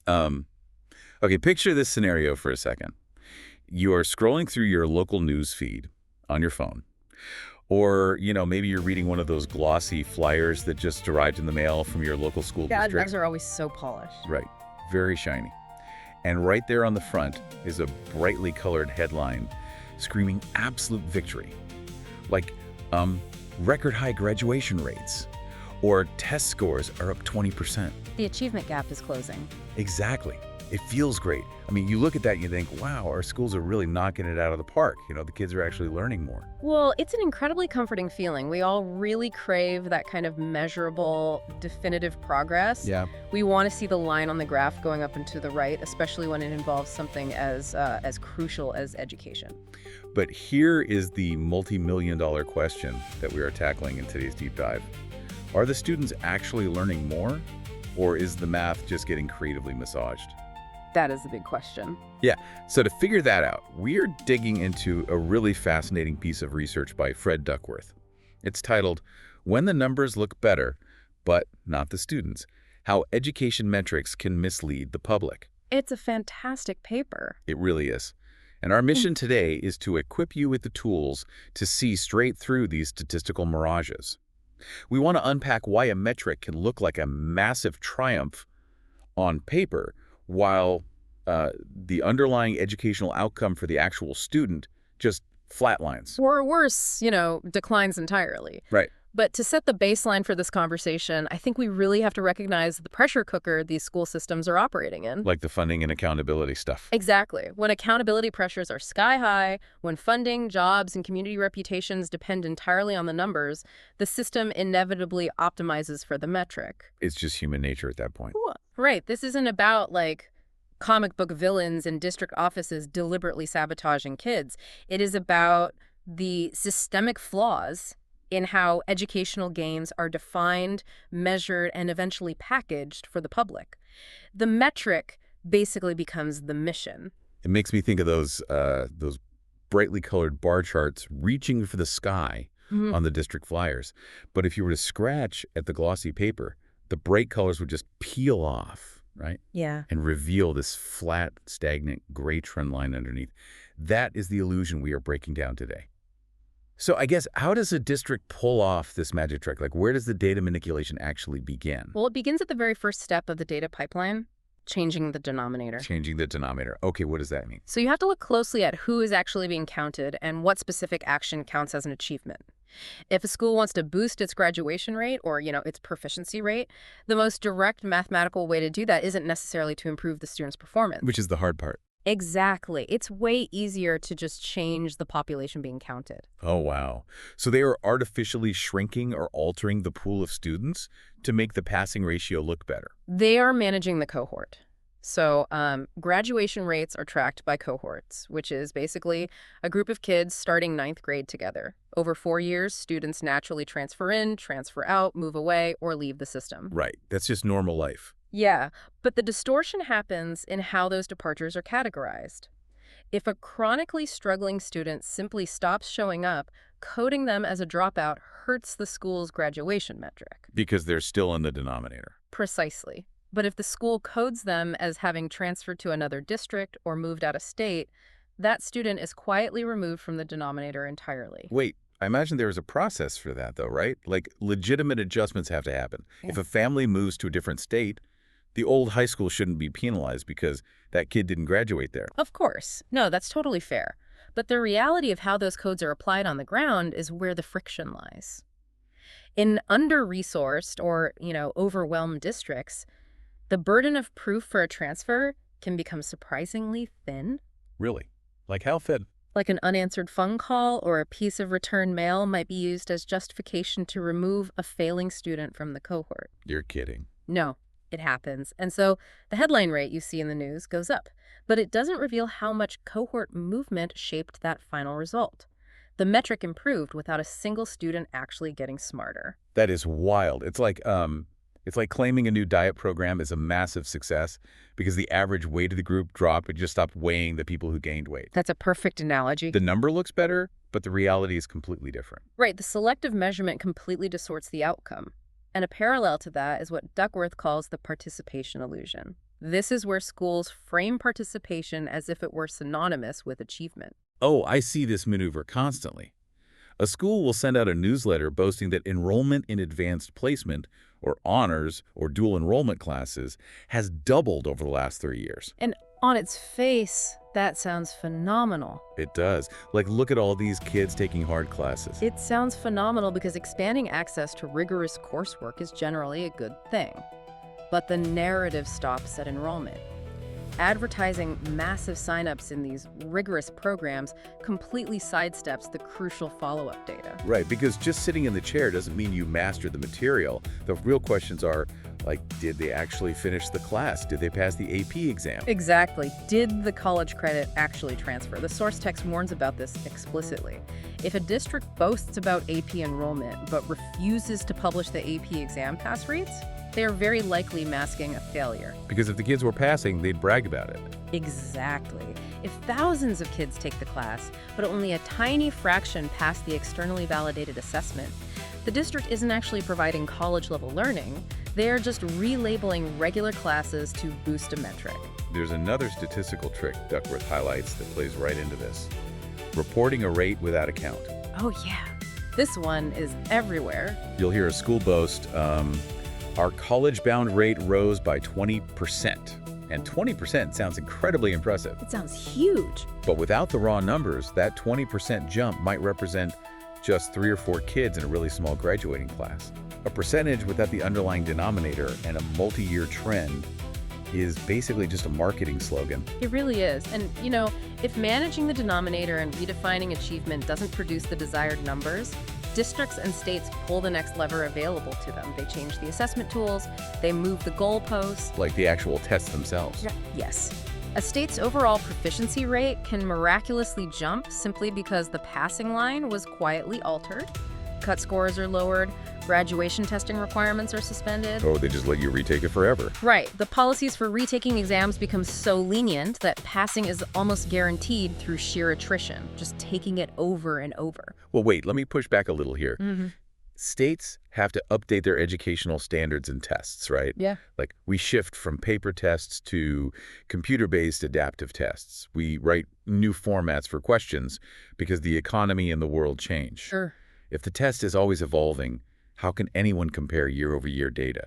Um, okay, picture this scenario for a second. You are scrolling through your local news feed on your phone. Or, maybe you're reading one of those glossy flyers that just arrived in the mail from your local school God, district. those are always so polished. Right. Very shiny. And right there on the front is a brightly colored headline screaming absolute victory. Like, record high graduation rates. Or test scores are up 20%. The achievement gap is closing. Exactly. It feels great. I mean, you look at that and you think, wow, our schools are really knocking it out of the park. The kids are actually learning more. Well, it's an incredibly comforting feeling. We all really crave that kind of measurable, definitive progress. Yeah. We want to see the line on the graph going up and to the right, especially when it involves something as crucial as education. But here is the multi-million-dollar question that we are tackling in today's deep dive. Are the students actually learning more, or is the math just getting creatively massaged? That is the big question. Yeah, so to figure that out, we're digging into a really fascinating piece of research by Fred Duckworth. It's titled, When the Numbers Look Better, But Not the Students, How Education Metrics Can Mislead the Public. It's a fantastic paper. It really is. And our mission today is to equip you with the tools to see straight through these statistical mirages. We want to unpack why a metric can look like a massive triumph on paper, while the underlying educational outcome for the actual student just flatlines. Or worse, declines entirely. Right. But to set the baseline for this conversation, I think we really have to recognize the pressure cooker these school systems are operating in. Like the funding and accountability stuff. Exactly. When accountability pressures are sky high, when funding, jobs, and community reputations depend entirely on the numbers, the system inevitably optimizes for the metric. It's just human nature at that point. Right. This isn't about, comic book villains in district offices deliberately sabotaging kids. It is about the systemic flaws in how educational gains are defined, measured, and eventually packaged for the public. The metric basically becomes the mission. It makes me think of those brightly colored bar charts reaching for the sky on the district flyers. But if you were to scratch at the glossy paper, the bright colors would just peel off, right? Yeah. And reveal this flat, stagnant, gray trend line underneath. That is the illusion we are breaking down today. So I guess, how does a district pull off this magic trick? Where does the data manipulation actually begin? Well, it begins at the very first step of the data pipeline, changing the denominator. Changing the denominator. Okay, what does that mean? So you have to look closely at who is actually being counted and what specific action counts as an achievement. If a school wants to boost its graduation rate or, its proficiency rate, the most direct mathematical way to do that isn't necessarily to improve the student's performance. Which is the hard part. Exactly. It's way easier to just change the population being counted. Oh, wow. So they are artificially shrinking or altering the pool of students to make the passing ratio look better. They are managing the cohort. So graduation rates are tracked by cohorts, which is basically a group of kids starting ninth grade together. Over 4 years, students naturally transfer in, transfer out, move away, or leave the system. Right. That's just normal life. Yeah, but the distortion happens in how those departures are categorized. If a chronically struggling student simply stops showing up, coding them as a dropout hurts the school's graduation metric. Because they're still in the denominator. Precisely. But if the school codes them as having transferred to another district or moved out of state, that student is quietly removed from the denominator entirely. Wait, I imagine there's a process for that, though, right? Legitimate adjustments have to happen. Yeah. If a family moves to a different state, the old high school shouldn't be penalized because that kid didn't graduate there. Of course. No, that's totally fair. But the reality of how those codes are applied on the ground is where the friction lies. In under-resourced or, overwhelmed districts, the burden of proof for a transfer can become surprisingly thin. Really? Like how thin? Like an unanswered phone call or a piece of returned mail might be used as justification to remove a failing student from the cohort. You're kidding. No, it happens. And so the headline rate you see in the news goes up, but it doesn't reveal how much cohort movement shaped that final result. The metric improved without a single student actually getting smarter. That is wild. It's like claiming a new diet program is a massive success because the average weight of the group dropped. It just stopped weighing the people who gained weight. That's a perfect analogy. The number looks better, but the reality is completely different. Right. The selective measurement completely distorts the outcome. And a parallel to that is what Duckworth calls the participation illusion. This is where schools frame participation as if it were synonymous with achievement. Oh, I see this maneuver constantly. A school will send out a newsletter boasting that enrollment in advanced placement, or honors, or dual enrollment classes has doubled over the last 3 years. And on its face, that sounds phenomenal. It does. Like, look at all these kids taking hard classes. It sounds phenomenal because expanding access to rigorous coursework is generally a good thing. But the narrative stops at enrollment. Advertising massive signups in these rigorous programs completely sidesteps the crucial follow-up data. Right, because just sitting in the chair doesn't mean you mastered the material. The real questions are, like, did they actually finish the class? Did they pass the AP exam? Exactly. Did the college credit actually transfer? The source text warns about this explicitly. If a district boasts about AP enrollment but refuses to publish the AP exam pass rates, they are very likely masking a failure. Because if the kids were passing, they'd brag about it. Exactly. If thousands of kids take the class, but only a tiny fraction pass the externally validated assessment, the district isn't actually providing college-level learning. They're just relabeling regular classes to boost a metric. There's another statistical trick Duckworth highlights that plays right into this. Reporting a rate without a count. Oh yeah, this one is everywhere. You'll hear a school boast, our college-bound rate rose by 20%. And 20% sounds incredibly impressive. It sounds huge. But without the raw numbers, that 20% jump might represent just 3 or 4 kids in a really small graduating class. A percentage without the underlying denominator and a multi-year trend is basically just a marketing slogan. It really is. And, if managing the denominator and redefining achievement doesn't produce the desired numbers, districts and states pull the next lever available to them. They change the assessment tools, they move the goalposts. Like the actual tests themselves. Yes. A state's overall proficiency rate can miraculously jump simply because the passing line was quietly altered. Cut scores are lowered, graduation testing requirements are suspended. Oh, they just let you retake it forever. Right. The policies for retaking exams become so lenient that passing is almost guaranteed through sheer attrition, just taking it over and over. Well, wait, let me push back a little here. States have to update their educational standards and tests, right? Yeah. Like, we shift from paper tests to computer-based adaptive tests. We write new formats for questions because the economy and the world change. Sure. If the test is always evolving, how can anyone compare year-over-year data?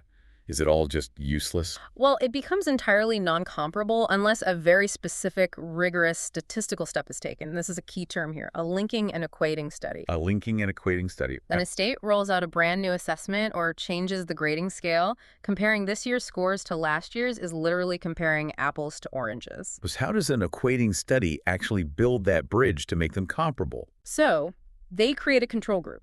Is it all just useless? Well, it becomes entirely non-comparable unless a very specific, rigorous statistical step is taken. This is a key term here, a linking and equating study. A linking and equating study. When a state rolls out a brand new assessment or changes the grading scale, comparing this year's scores to last year's is literally comparing apples to oranges. How does an equating study actually build that bridge to make them comparable? So, they create a control group.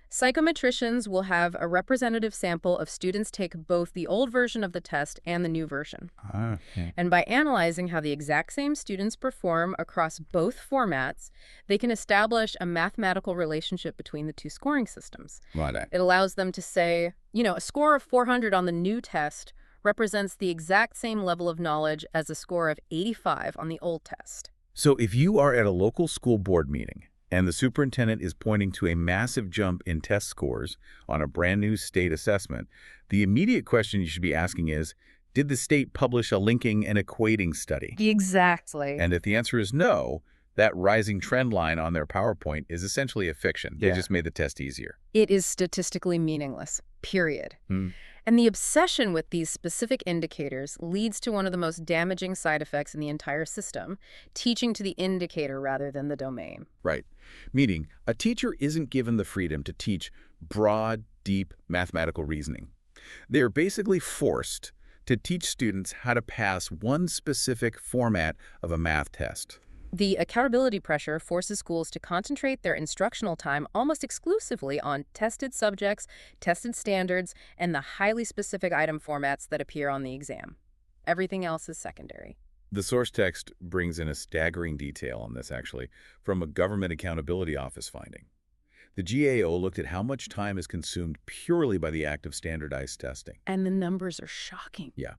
Psychometricians will have a representative sample of students take both the old version of the test and the new version. Okay. And by analyzing how the exact same students perform across both formats, they can establish a mathematical relationship between the two scoring systems. Right. It allows them to say, a score of 400 on the new test represents the exact same level of knowledge as a score of 85 on the old test. So if you are at a local school board meeting, and the superintendent is pointing to a massive jump in test scores on a brand new state assessment, the immediate question you should be asking is, did the state publish a linking and equating study? Exactly. And if the answer is no, that rising trend line on their PowerPoint is essentially a fiction. They just made the test easier. It is statistically meaningless, period. And the obsession with these specific indicators leads to one of the most damaging side effects in the entire system, teaching to the indicator rather than the domain. Right. Meaning, a teacher isn't given the freedom to teach broad, deep mathematical reasoning. They are basically forced to teach students how to pass one specific format of a math test. The accountability pressure forces schools to concentrate their instructional time almost exclusively on tested subjects, tested standards, and the highly specific item formats that appear on the exam. Everything else is secondary. The source text brings in a staggering detail on this, actually, from a Government Accountability Office finding. The GAO looked at how much time is consumed purely by the act of standardized testing. And the numbers are shocking. Yeah.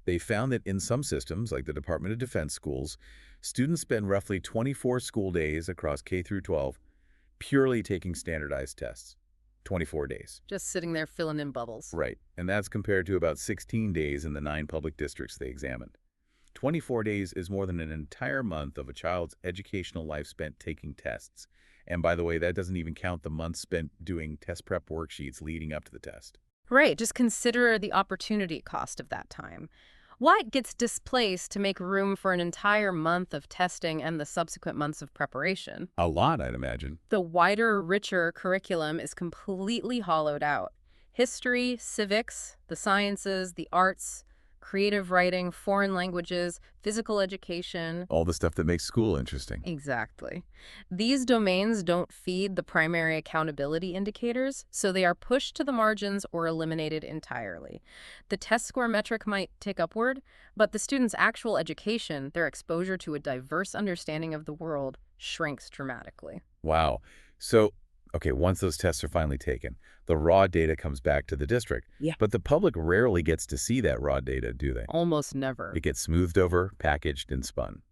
They found that in some systems, like the Department of Defense schools, students spend roughly 24 school days across K through 12 purely taking standardized tests. 24 days. Just sitting there filling in bubbles. Right, and that's compared to about 16 days in the 9 public districts they examined. 24 days is more than an entire month of a child's educational life spent taking tests. And by the way, that doesn't even count the months spent doing test prep worksheets leading up to the test. Right, just consider the opportunity cost of that time. What gets displaced to make room for an entire month of testing and the subsequent months of preparation? A lot, I'd imagine. The wider, richer curriculum is completely hollowed out. History, civics, the sciences, the arts, creative writing, foreign languages, physical education. All the stuff that makes school interesting. Exactly. These domains don't feed the primary accountability indicators, so they are pushed to the margins or eliminated entirely. The test score metric might tick upward, but the student's actual education, their exposure to a diverse understanding of the world, shrinks dramatically. Wow. So, okay, once those tests are finally taken, the raw data comes back to the district. Yeah. But the public rarely gets to see that raw data, do they? Almost never. It gets smoothed over, packaged, and spun.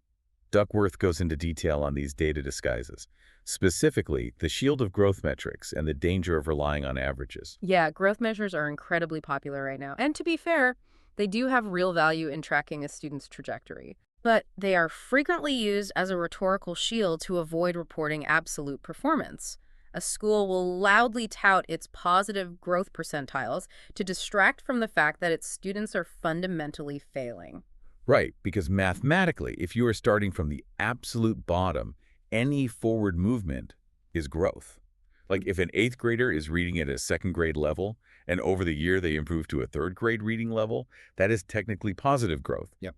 Duckworth goes into detail on these data disguises, specifically the shield of growth metrics and the danger of relying on averages. Yeah, growth measures are incredibly popular right now. And to be fair, they do have real value in tracking a student's trajectory. But they are frequently used as a rhetorical shield to avoid reporting absolute performance. A school will loudly tout its positive growth percentiles to distract from the fact that its students are fundamentally failing. Right, because mathematically, if you are starting from the absolute bottom, any forward movement is growth. Like if an 8th grader is reading at a 2nd grade level, and over the year they improve to a 3rd grade reading level, that is technically positive growth. Yep.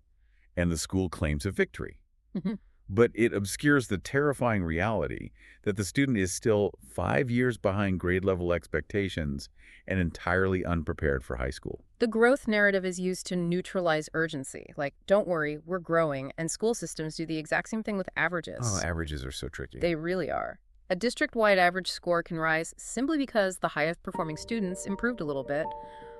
And the school claims a victory. Mhm. But it obscures the terrifying reality that the student is still 5 years behind grade level expectations and entirely unprepared for high school. The growth narrative is used to neutralize urgency. Like, don't worry, we're growing, and school systems do the exact same thing with averages. Oh, averages are so tricky. They really are. A district-wide average score can rise simply because the highest performing students improved a little bit,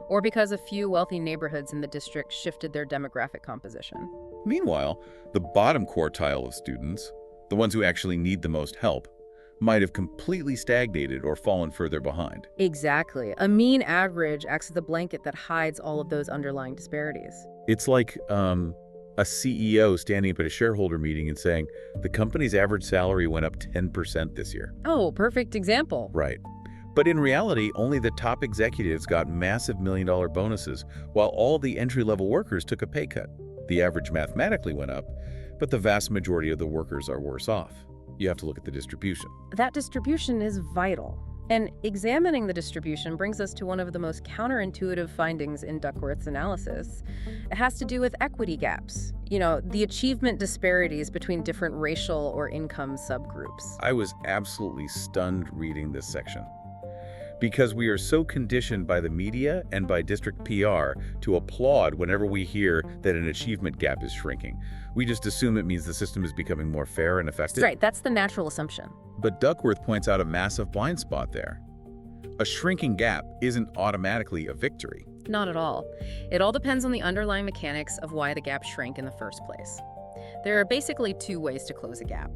or because a few wealthy neighborhoods in the district shifted their demographic composition. Meanwhile, the bottom quartile of students, the ones who actually need the most help, might have completely stagnated or fallen further behind. Exactly. A mean average acts as the blanket that hides all of those underlying disparities. It's like a CEO standing up at a shareholder meeting and saying, the company's average salary went up 10% this year. Oh, perfect example. Right. But in reality, only the top executives got massive million-dollar bonuses, while all the entry-level workers took a pay cut. The average mathematically went up, but the vast majority of the workers are worse off. You have to look at the distribution. That distribution is vital. And examining the distribution brings us to one of the most counterintuitive findings in Duckworth's analysis. It has to do with equity gaps. You know, the achievement disparities between different racial or income subgroups. I was absolutely stunned reading this section, because we are so conditioned by the media and by district PR to applaud whenever we hear that an achievement gap is shrinking. We just assume it means the system is becoming more fair and effective. Right, that's the natural assumption. But Duckworth points out a massive blind spot there. A shrinking gap isn't automatically a victory. Not at all. It all depends on the underlying mechanics of why the gap shrank in the first place. There are basically two ways to close a gap.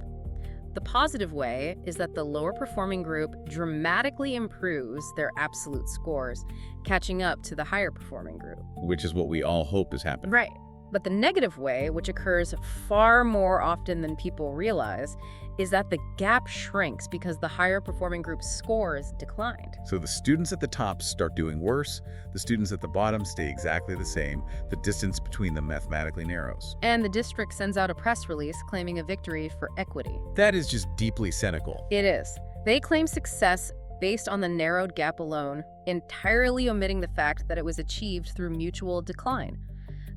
The positive way is that the lower performing group dramatically improves their absolute scores, catching up to the higher performing group. Which is what we all hope is happening. Right. But the negative way, which occurs far more often than people realize, is that the gap shrinks because the higher performing group's scores declined. So the students at the top start doing worse, the students at the bottom stay exactly the same, the distance between them mathematically narrows. And the district sends out a press release claiming a victory for equity. That is just deeply cynical. It is. They claim success based on the narrowed gap alone, entirely omitting the fact that it was achieved through mutual decline.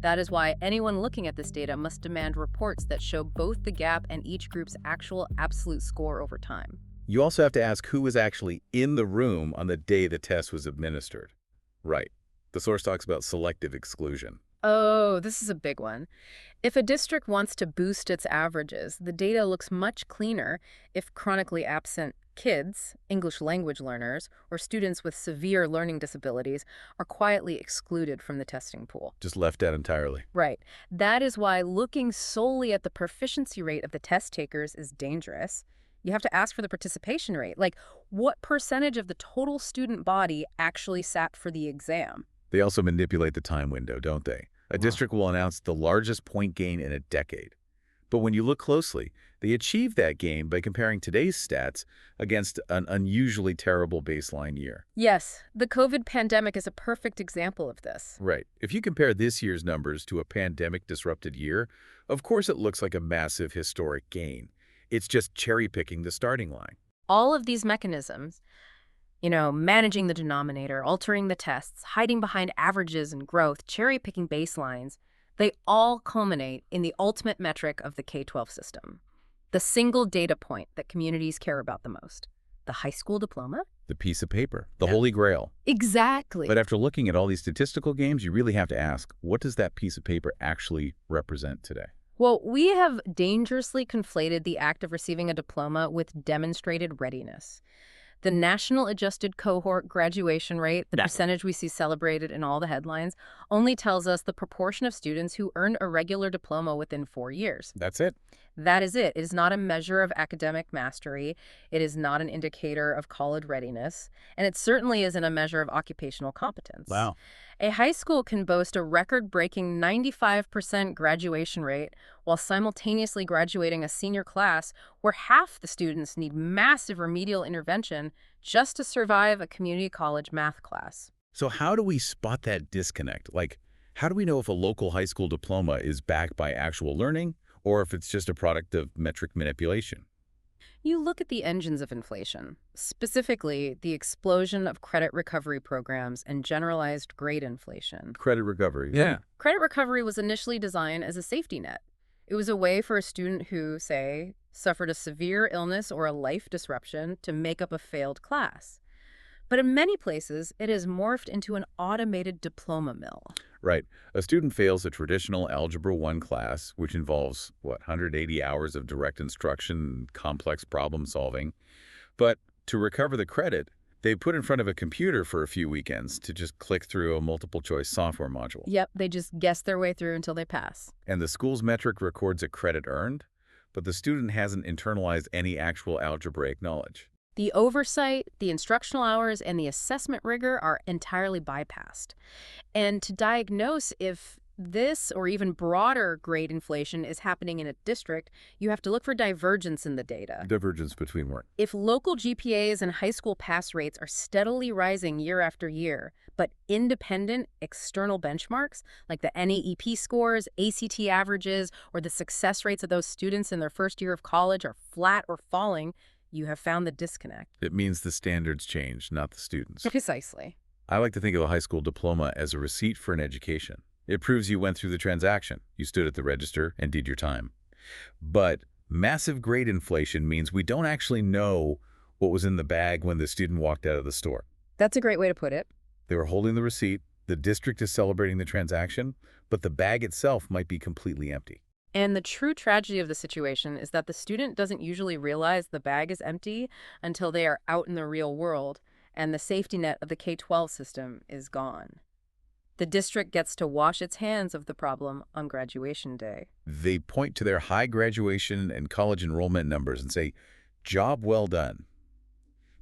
That is why anyone looking at this data must demand reports that show both the gap and each group's actual absolute score over time. You also have to ask who was actually in the room on the day the test was administered. Right. The source talks about selective exclusion. Oh, this is a big one. If a district wants to boost its averages, the data looks much cleaner if chronically absent kids, English language learners, or students with severe learning disabilities are quietly excluded from the testing pool. Just left out entirely. Right. That is why looking solely at the proficiency rate of the test takers is dangerous. You have to ask for the participation rate. Like, what percentage of the total student body actually sat for the exam? They also manipulate the time window, don't they? A Wow. district will announce the largest point gain in a decade. But when you look closely, they achieve that gain by comparing today's stats against an unusually terrible baseline year. Yes, the COVID pandemic is a perfect example of this. Right. If you compare this year's numbers to a pandemic-disrupted year, of course it looks like a massive historic gain. It's just cherry-picking the starting line. All of these mechanisms, managing the denominator, altering the tests, hiding behind averages and growth, cherry-picking baselines, they all culminate in the ultimate metric of the K-12 system, the single data point that communities care about the most, the high school diploma. The piece of paper, the Yeah. holy grail. Exactly. But after looking at all these statistical games, you really have to ask, what does that piece of paper actually represent today? Well, we have dangerously conflated the act of receiving a diploma with demonstrated readiness. The national adjusted cohort graduation rate, the percentage we see celebrated in all the headlines, only tells us the proportion of students who earned a regular diploma within 4 years. That's it. That is it. It is not a measure of academic mastery. It is not an indicator of college readiness. And it certainly isn't a measure of occupational competence. Wow. A high school can boast a record-breaking 95% graduation rate while simultaneously graduating a senior class where half the students need massive remedial intervention just to survive a community college math class. So how do we spot that disconnect? Like, how do we know if a local high school diploma is backed by actual learning or if it's just a product of metric manipulation? You look at the engines of inflation, specifically the explosion of credit recovery programs and generalized grade inflation. Credit recovery. Yeah. Credit recovery was initially designed as a safety net. It was a way for a student who, say, suffered a severe illness or a life disruption to make up a failed class. But in many places, it has morphed into an automated diploma mill. Right. A student fails a traditional Algebra 1 class, which involves, 180 hours of direct instruction and complex problem solving. But to recover the credit, they put in front of a computer for a few weekends to just click through a multiple choice software module. Yep, they just guess their way through until they pass. And the school's metric records a credit earned, but the student hasn't internalized any actual algebraic knowledge. The oversight, the instructional hours, and the assessment rigor are entirely bypassed. And to diagnose if this or even broader grade inflation is happening in a district, you have to look for divergence in the data. Divergence between what? If local GPAs and high school pass rates are steadily rising year after year, but independent external benchmarks like the NAEP scores, ACT averages, or the success rates of those students in their first year of college are flat or falling, you have found the disconnect. It means the standards change, not the students. Precisely. I like to think of a high school diploma as a receipt for an education. It proves you went through the transaction. You stood at the register and did your time. But massive grade inflation means we don't actually know what was in the bag when the student walked out of the store. That's a great way to put it. They were holding the receipt, the district is celebrating the transaction, but the bag itself might be completely empty. And the true tragedy of the situation is that the student doesn't usually realize the bag is empty until they are out in the real world and the safety net of the K-12 system is gone. The district gets to wash its hands of the problem on graduation day. They point to their high graduation and college enrollment numbers and say, job well done.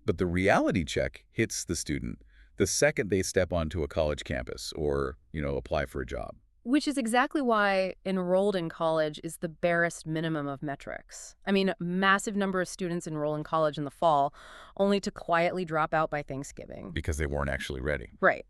But the reality check hits the student the second they step onto a college campus or, apply for a job. Which is exactly why enrolled in college is the barest minimum of metrics. I mean, a massive number of students enroll in college in the fall, only to quietly drop out by Thanksgiving. Because they weren't actually ready. Right.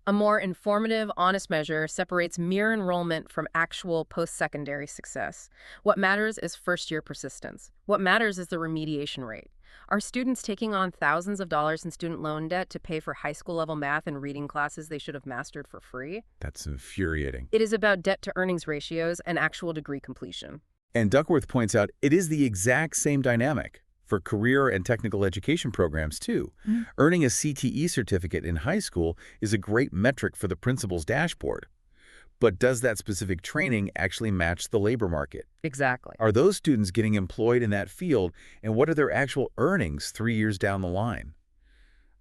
A more informative, honest measure separates mere enrollment from actual post-secondary success. What matters is first-year persistence. What matters is the remediation rate. Are students taking on thousands of dollars in student loan debt to pay for high school-level math and reading classes they should have mastered for free? That's infuriating. It is about debt-to-earnings ratios and actual degree completion. And Duckworth points out it is the exact same dynamic for career and technical education programs, too. Earning a CTE certificate in high school is a great metric for the principal's dashboard. But does that specific training actually match the labor market? Exactly. Are those students getting employed in that field, and what are their actual earnings 3 years down the line?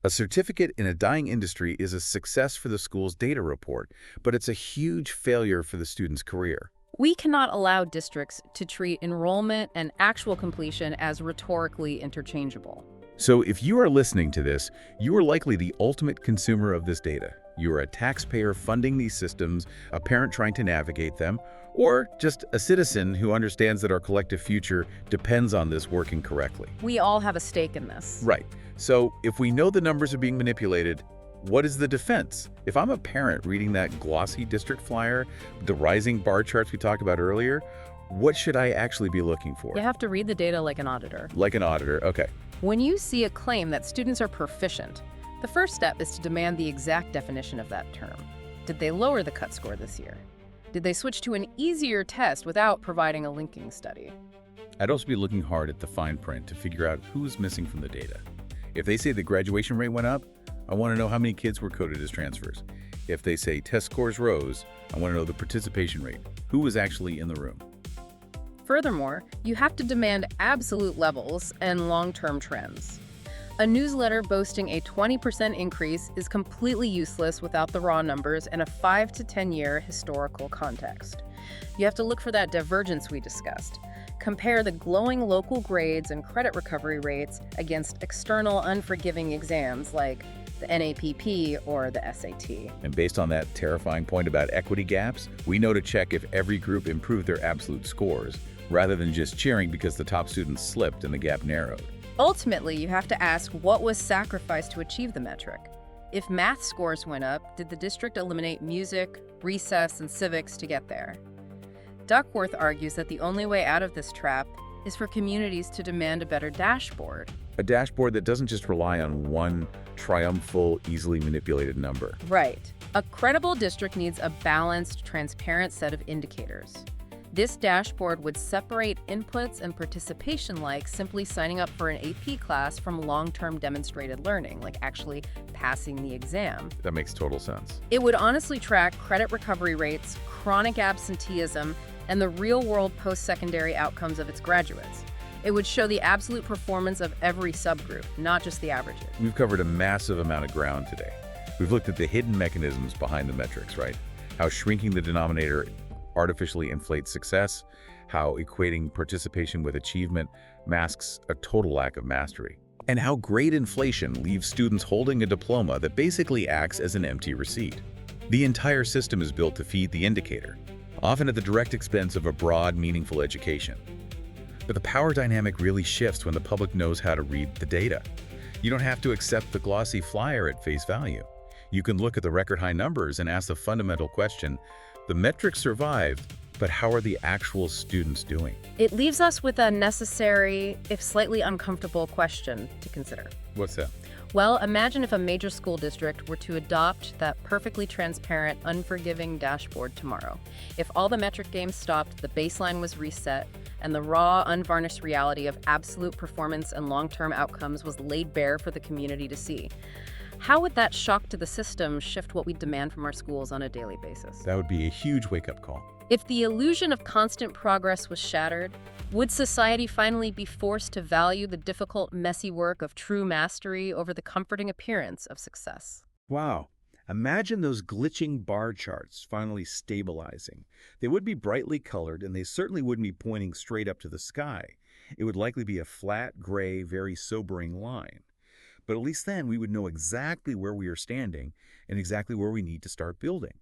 A certificate in a dying industry is a success for the school's data report, but it's a huge failure for the student's career. We cannot allow districts to treat enrollment and actual completion as rhetorically interchangeable. So if you are listening to this, you are likely the ultimate consumer of this data. You are a taxpayer funding these systems, a parent trying to navigate them, or just a citizen who understands that our collective future depends on this working correctly. We all have a stake in this. Right. So if we know the numbers are being manipulated, what is the defense? If I'm a parent reading that glossy district flyer, the rising bar charts we talked about earlier, what should I actually be looking for? You have to read the data like an auditor. Like an auditor, okay. When you see a claim that students are proficient, the first step is to demand the exact definition of that term. Did they lower the cut score this year? Did they switch to an easier test without providing a linking study? I'd also be looking hard at the fine print to figure out who's missing from the data. If they say the graduation rate went up, I want to know how many kids were coded as transfers. If they say test scores rose, I want to know the participation rate. Who was actually in the room? Furthermore, you have to demand absolute levels and long-term trends. A newsletter boasting a 20% increase is completely useless without the raw numbers and a 5 to 10-year historical context. You have to look for that divergence we discussed. Compare the glowing local grades and credit recovery rates against external unforgiving exams like the NAPP or the SAT. And based on that terrifying point about equity gaps, we know to check if every group improved their absolute scores, rather than just cheering because the top students slipped and the gap narrowed. Ultimately, you have to ask what was sacrificed to achieve the metric. If math scores went up, did the district eliminate music, recess, and civics to get there? Duckworth argues that the only way out of this trap is for communities to demand a better dashboard. A dashboard that doesn't just rely on one triumphal, easily manipulated number. Right. A credible district needs a balanced, transparent set of indicators. This dashboard would separate inputs and participation like simply signing up for an AP class from long-term demonstrated learning, like actually passing the exam. That makes total sense. It would honestly track credit recovery rates, chronic absenteeism, and the real-world post-secondary outcomes of its graduates. It would show the absolute performance of every subgroup, not just the averages. We've covered a massive amount of ground today. We've looked at the hidden mechanisms behind the metrics, right? How shrinking the denominator artificially inflates success, how equating participation with achievement masks a total lack of mastery, and how grade inflation leaves students holding a diploma that basically acts as an empty receipt. The entire system is built to feed the indicator, often at the direct expense of a broad, meaningful education. But the power dynamic really shifts when the public knows how to read the data. You don't have to accept the glossy flyer at face value. You can look at the record-high numbers and ask the fundamental question, the metrics survived, but how are the actual students doing? It leaves us with a necessary, if slightly uncomfortable, question to consider. What's that? Well, imagine if a major school district were to adopt that perfectly transparent, unforgiving dashboard tomorrow. If all the metric games stopped, the baseline was reset, and the raw, unvarnished reality of absolute performance and long-term outcomes was laid bare for the community to see. How would that shock to the system shift what we demand from our schools on a daily basis? That would be a huge wake-up call. If the illusion of constant progress was shattered, would society finally be forced to value the difficult, messy work of true mastery over the comforting appearance of success? Wow. Imagine those glitching bar charts finally stabilizing. They would be brightly colored, and they certainly wouldn't be pointing straight up to the sky. It would likely be a flat, gray, very sobering line. But at least then we would know exactly where we are standing and exactly where we need to start building.